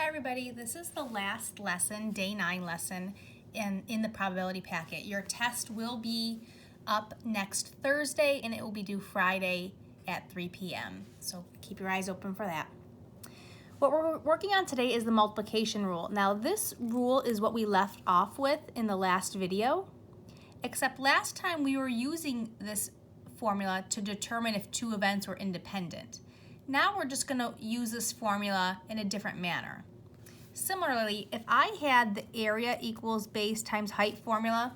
everybody, this is the last lesson, day 9 lesson in the probability packet. Your test will be up next Thursday and it will be due Friday at 3 p.m. So keep your eyes open for that. What we're working on today is the multiplication rule. Now this rule is what we left off with in the last video, except last time we were using this formula to determine if two events were independent. Now we're just going to use this formula in a different manner. Similarly, if I had the area equals base times height formula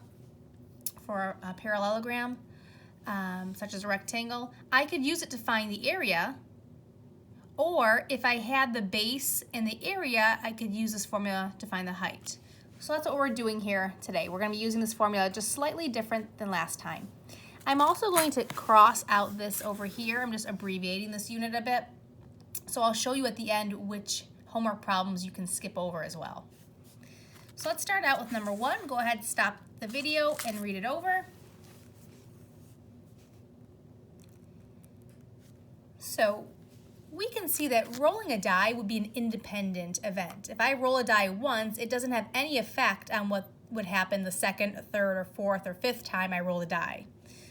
for a parallelogram, such as a rectangle, I could use it to find the area. Or if I had the base and the area, I could use this formula to find the height. So that's what we're doing here today. We're going to be using this formula just slightly different than last time. I'm also going to cross out this over here. I'm just abbreviating this unit a bit. So I'll show you at the end which homework problems you can skip over as well. So let's start out with number 1. Go ahead, stop the video and read it over. So we can see that rolling a die would be an independent event. If I roll a die once, it doesn't have any effect on what would happen the second, third, or fourth, or fifth time I roll the die.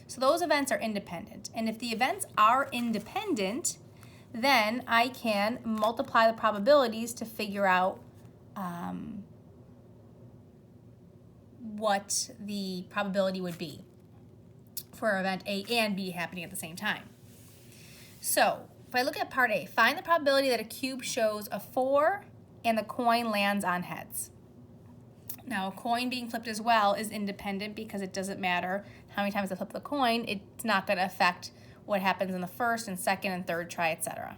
So those events are independent. And if the events are independent, then I can multiply the probabilities to figure out what the probability would be for event A and B happening at the same time. So if I look at part A, find the probability that a cube shows a 4 and the coin lands on heads. Now, a coin being flipped as well is independent because it doesn't matter how many times I flip the coin. It's not going to affect what happens in the first and second and third try, etc.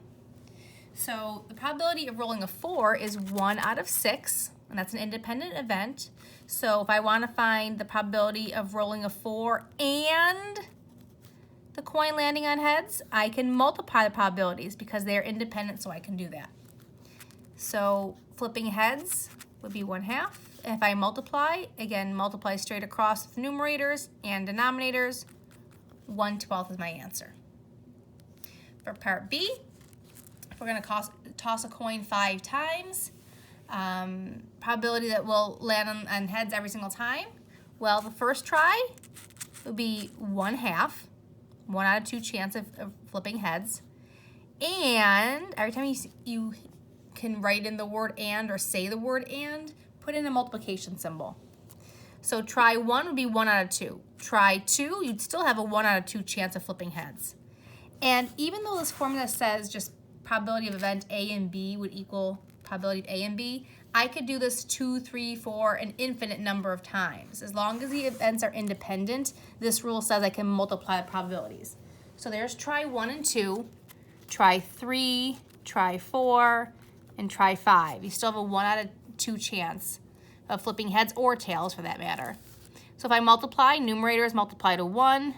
So the probability of rolling a 4 is 1 out of 6, and that's an independent event. So if I want to find the probability of rolling a 4 and the coin landing on heads, I can multiply the probabilities because they're independent, so I can do that. So flipping heads would be 1/2. If I multiply, again, multiply straight across with numerators and denominators, 1/12 is my answer. For part B, if we're going to toss a coin 5 times, probability that will land on heads every single time, well, the first try would be 1/2, 1 out of 2 chance of flipping heads. And every time you can write in the word and or say the word and, put in a multiplication symbol. So try 1 would be 1 out of 2. Try 2, you'd still have a 1 out of 2 chance of flipping heads. And even though this formula says just probability of event A and B would equal probability of A and B, I could do this 2, 3, 4, an infinite number of times. As long as the events are independent, this rule says I can multiply the probabilities. So there's try 1 and 2, try 3, try 4, and try 5. You still have a 1 out of 2 chance of flipping heads or tails for that matter. So if I multiply, numerators multiply to 1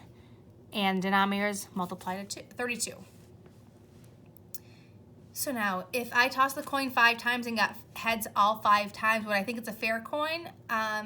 and denominators multiply to 32. So now if I toss the coin 5 times and got heads all 5 times, would I think it's a fair coin?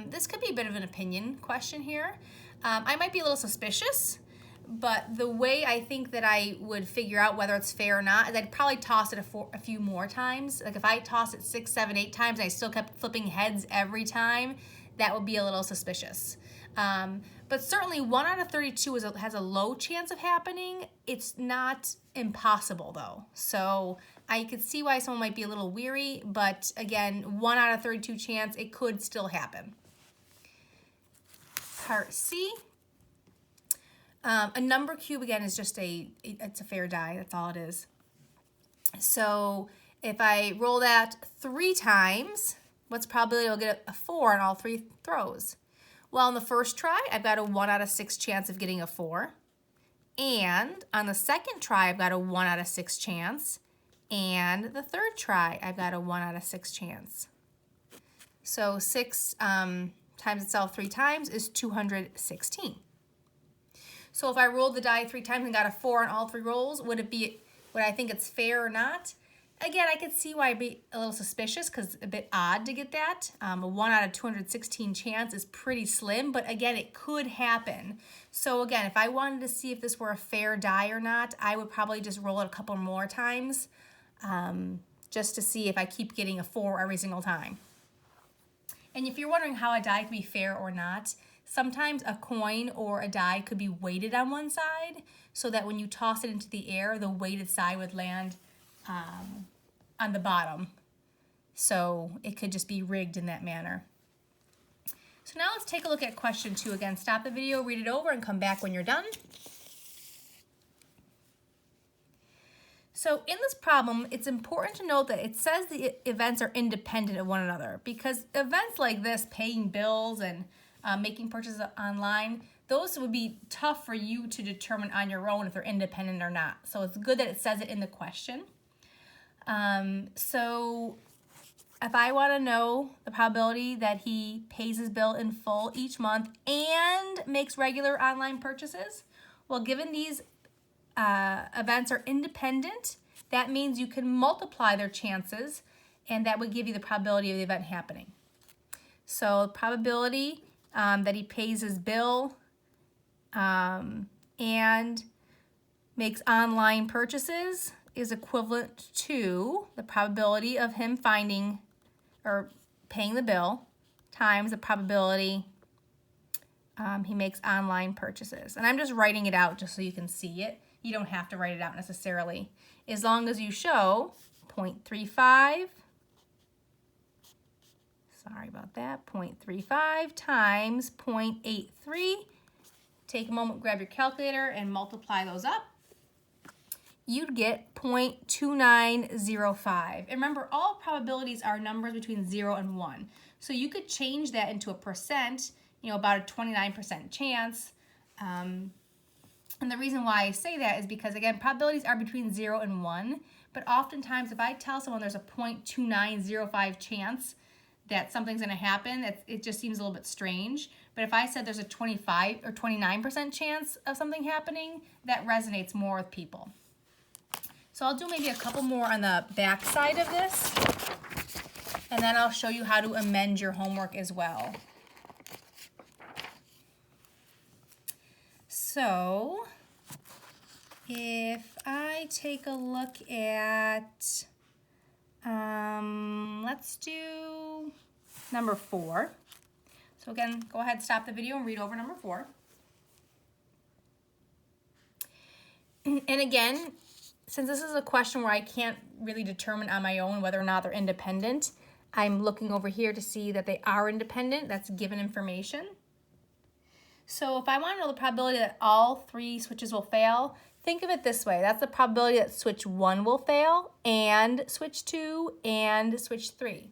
This could be a bit of an opinion question here. I might be a little suspicious, but the way I think that I would figure out whether it's fair or not is I'd probably toss it a few more times. Like if I tossed it 6, 7, 8 times and I still kept flipping heads every time, that would be a little suspicious. But certainly 1 out of 32 has a low chance of happening. It's not impossible though. So I could see why someone might be a little weary, but again, 1 out of 32 chance, it could still happen. Part C. A number cube, again, is just it's a fair die. That's all it is. So if I roll that 3 times, what's the probability I'll get a 4 on all 3 throws? Well, on the first try, I've got a 1 out of 6 chance of getting a 4. And on the second try, I've got a 1 out of 6 chance. And the third try, I've got a 1 out of 6 chance. So 6 times itself 3 times is 216. So if I rolled the die 3 times and got a 4 on all 3 rolls, would I think it's fair or not? Again, I could see why I'd be a little suspicious because it's a bit odd to get that. A 1 out of 216 chance is pretty slim, but again, it could happen. So again, if I wanted to see if this were a fair die or not, I would probably just roll it a couple more times just to see if I keep getting a 4 every single time. And if you're wondering how a die can be fair or not, sometimes a coin or a die could be weighted on one side so that when you toss it into the air, the weighted side would land on the bottom. So it could just be rigged in that manner. So now let's take a look at question 2 again. Stop the video, read it over, and come back when you're done. So in this problem, it's important to note that it says the events are independent of one another, because events like this, paying bills and making purchases online, those would be tough for you to determine on your own if they're independent or not. So it's good that it says it in the question. So if I want to know the probability that he pays his bill in full each month and makes regular online purchases, well, given these events are independent, that means you can multiply their chances, and that would give you the probability of the event happening. So probability that he pays his bill and makes online purchases is equivalent to the probability of him finding or paying the bill times the probability he makes online purchases. And I'm just writing it out just so you can see it. You don't have to write it out necessarily. As long as you show 0.35, sorry about that, 0.35 times 0.83. Take a moment, grab your calculator, and multiply those up. You'd get 0.2905. And remember, all probabilities are numbers between 0 and 1. So you could change that into a percent, about a 29% chance. And the reason why I say that is because, again, probabilities are between 0 and 1. But oftentimes, if I tell someone there's a 0.2905 chance that something's going to happen, it just seems a little bit strange. But if I said there's a 25 or 29% chance of something happening, that resonates more with people. So I'll do maybe a couple more on the back side of this, and then I'll show you how to amend your homework as well. So if I take a look at, let's do number 4. So again, go ahead, stop the video and read over number 4. And again, since this is a question where I can't really determine on my own whether or not they're independent, I'm looking over here to see that they are independent. That's given information. So if I want to know the probability that all 3 switches will fail, think of it this way. That's the probability that switch 1 will fail, and switch 2, and switch 3.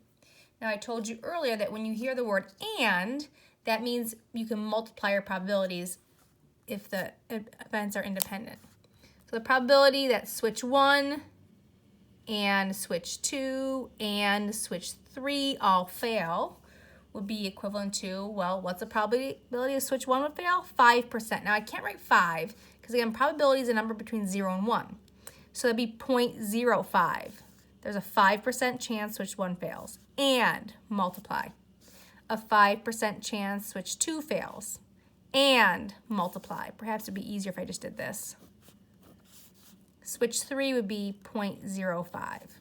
Now I told you earlier that when you hear the word "and," that means you can multiply your probabilities if the events are independent. So the probability that switch 1 and switch 2 and switch 3 all fail would be equivalent to, well, what's the probability of switch 1 would fail? 5%. Now I can't write 5 because, again, probability is a number between 0 and 1. So that'd be 0.05. There's a 5% chance switch 1 fails. And multiply. A 5% chance switch 2 fails. And multiply. Perhaps it'd be easier if I just did this. Switch 3 would be 0.05.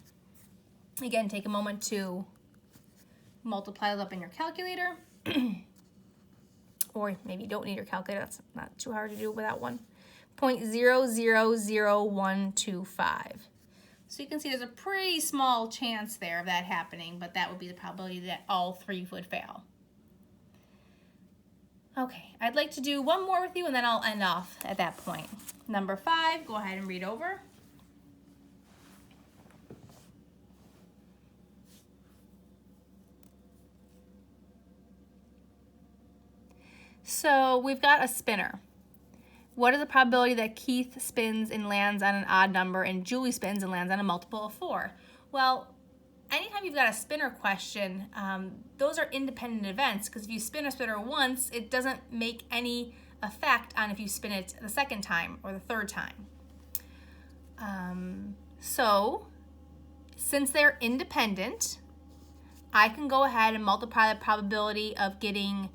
Again, take a moment to multiply those up in your calculator. Or maybe you don't need your calculator. That's not too hard to do without one. 0.000125. So you can see there's a pretty small chance there of that happening, but that would be the probability that all 3 would fail. Okay, I'd like to do one more with you, and then I'll end off at that point. Number 5, go ahead and read over. So we've got a spinner. What is the probability that Keith spins and lands on an odd number and Julie spins and lands on a multiple of 4? Well, anytime you've got a spinner question, those are independent events, because if you spin a spinner once, it doesn't make any effect on if you spin it the second time or the third time. So since they're independent, I can go ahead and multiply the probability of getting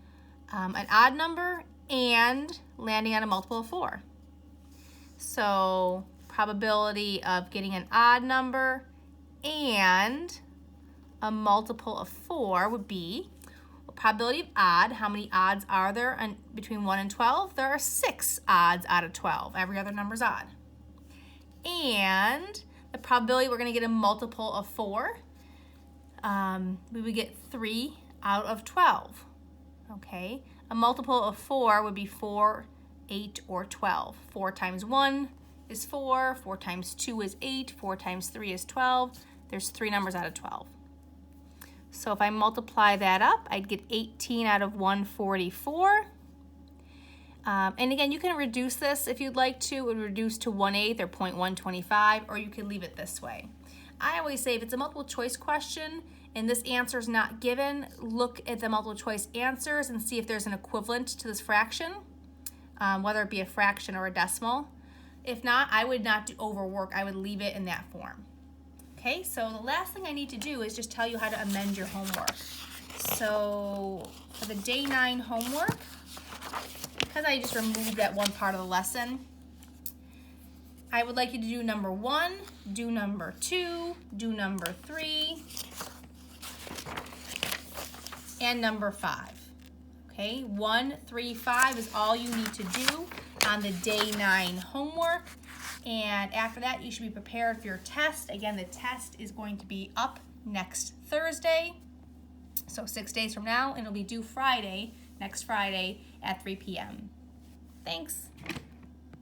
an odd number and landing on a multiple of 4. So probability of getting an odd number And a multiple of 4 would be a probability of odd. How many odds are there between 1 and 12? There are 6 odds out of 12. Every other number is odd. And the probability we're going to get a multiple of 4, we would get 3 out of 12. Okay, a multiple of 4 would be 4, 8, or 12. 4 times 1 is 4, 4 times 2 is 8, 4 times 3 is 12. There's 3 numbers out of 12. So if I multiply that up, I'd get 18 out of 144. And again, you can reduce this if you'd like to. It would reduce to 1/8 or 0.125, or you could leave it this way. I always say if it's a multiple choice question and this answer is not given, look at the multiple choice answers and see if there's an equivalent to this fraction, whether it be a fraction or a decimal. If not, I would not do overwork. I would leave it in that form. Okay, so the last thing I need to do is just tell you how to amend your homework. So for the day 9 homework, because I just removed that one part of the lesson, I would like you to do number 1, do number 2, do number 3, and number 5. Okay, 1, 3, 5 is all you need to do on the day 9 homework. And after that, you should be prepared for your test. Again, the test is going to be up next Thursday, so 6 days from now, and it'll be due Friday, next Friday at 3 p.m. Thanks.